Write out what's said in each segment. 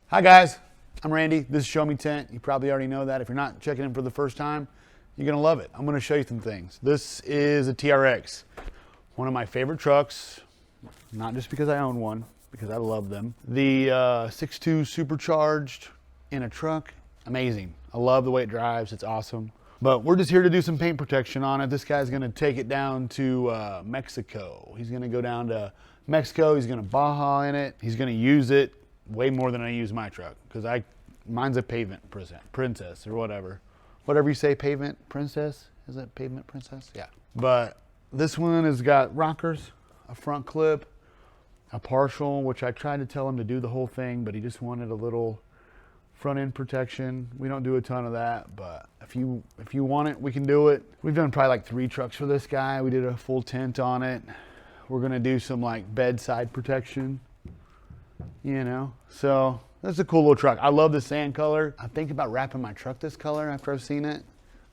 Hi guys, I'm Randy. This is Sho-Me Tint. You probably already know that. If you're not checking in for the first time, you're gonna love it. I'm gonna show you some things. This is a TRX, one of my favorite trucks, not just because I own one, because I love them. The 6.2 supercharged in a truck, amazing. I love the way it drives, it's awesome. But we're just here to do some paint protection on it. This guy's gonna take it down to Mexico. He's gonna go down to Mexico, he's gonna Baja in it, he's gonna use it way more than I use my truck, because mine's a Pavement princess or whatever. Whatever you say, Pavement princess? Is it Pavement princess? Yeah. But this one has got rockers, a front clip, a partial, which I tried to tell him to do the whole thing, but he just wanted a little front end protection. We don't do a ton of that, but if you want it, we can do it. We've done probably like 3 trucks for this guy. We did a full tint on it. We're gonna do some like bedside protection, you know? So that's a cool little truck. I love the sand color. I think about wrapping my truck this color after I've seen it.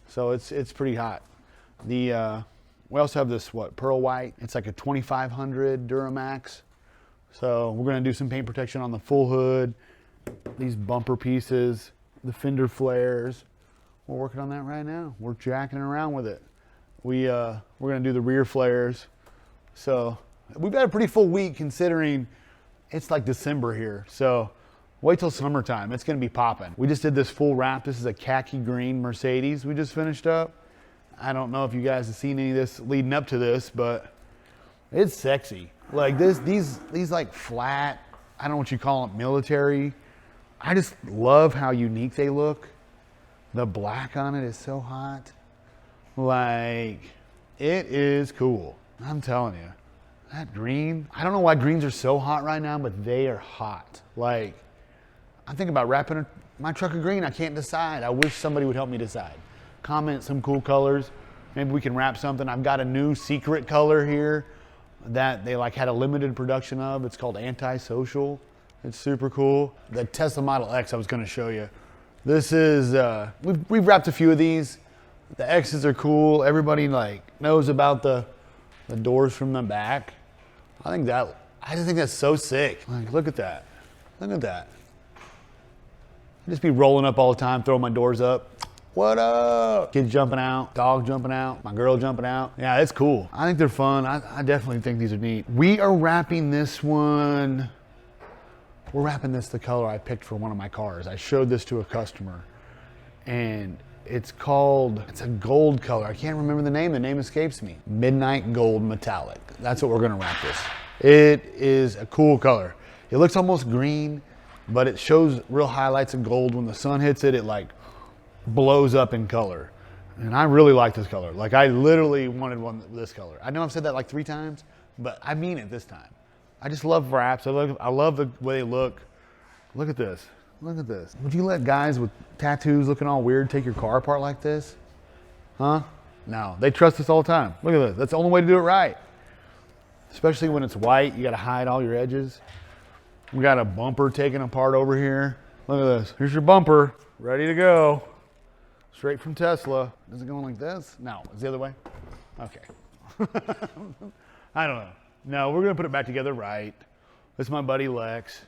So it's pretty hot. We also have this, pearl white. It's like a 2500 Duramax. So we're gonna do some paint protection on the full hood, these bumper pieces, the fender flares. We're working on that right now. We're jacking around with it. We're gonna do the rear flares. So we've got a pretty full week considering it's like December here. So wait till summertime, it's gonna be popping. We just did this full wrap. This is a khaki green Mercedes we just finished up. I don't know if you guys have seen any of this leading up to this, but it's sexy. Like these like flat, I don't know what you call them, military. I just love how unique they look. The black on it is so hot. Like, it is cool. I'm telling you, that green, I don't know why greens are so hot right now, but they are hot. Like, I'm thinking about wrapping my truck a green. I can't decide. I wish somebody would help me decide. Comment some cool colors. Maybe we can wrap something. I've got a new secret color here that they like had a limited production of. It's called Antisocial. It's super cool. The Tesla Model X I was gonna show you. This is, we've wrapped a few of these. The X's are cool. Everybody like knows about the doors from the back. I just think that's so sick. Like, look at that. Look at that. I just be rolling up all the time, throwing my doors up. What up? Kids jumping out, dog jumping out, my girl jumping out. Yeah, it's cool. I think they're fun. I definitely think these are neat. We are wrapping this one. We're wrapping this the color I picked for one of my cars. I showed this to a customer and it's a gold color. I can't remember the name escapes me. Midnight Gold Metallic. That's what we're gonna wrap this. It is a cool color. It looks almost green, but it shows real highlights of gold. When the sun hits it, it like blows up in color. And I really like this color. Like, I literally wanted one this color. I know I've said that like 3 times, but I mean it this time. I just love wraps. I love the way they look. Look at this. Look at this. Would you let guys with tattoos looking all weird take your car apart like this? Huh? No, they trust us all the time. Look at this. That's the only way to do it right. Especially when it's white, you gotta hide all your edges. We got a bumper taken apart over here. Look at this. Here's your bumper, ready to go. Straight from Tesla. Is it going like this? No, it's the other way? Okay. I don't know. No, we're gonna put it back together right. This is my buddy Lex.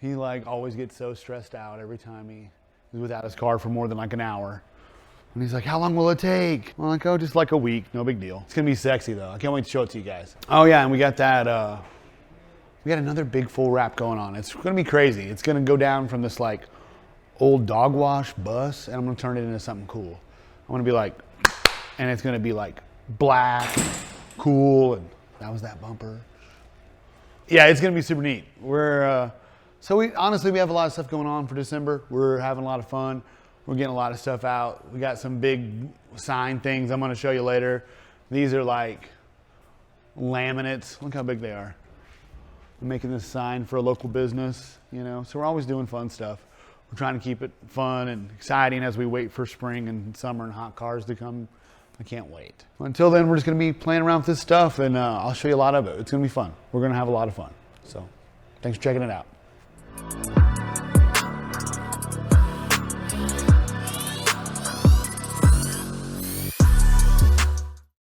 He like always gets so stressed out every time he's without his car for more than like an hour. And he's like, how long will it take? I'm like, oh, just like a week, no big deal. It's gonna be sexy though. I can't wait to show it to you guys. Oh yeah, and we got that, we got another big full wrap going on. It's gonna be crazy. It's gonna go down from this like old dog wash bus and I'm gonna turn it into something cool. I'm gonna be like, and it's gonna be like black, cool, and that was that bumper. Yeah, it's gonna be super neat. Honestly, we have a lot of stuff going on for December. We're having a lot of fun. We're getting a lot of stuff out. We got some big sign things I'm gonna show you later. These are like laminates. Look how big they are. I'm making this sign for a local business, you know, so we're always doing fun stuff. We're trying to keep it fun and exciting as we wait for spring and summer and hot cars to come. I can't wait. Until then, we're just gonna be playing around with this stuff and I'll show you a lot of it. It's gonna be fun. We're gonna have a lot of fun. So thanks for checking it out.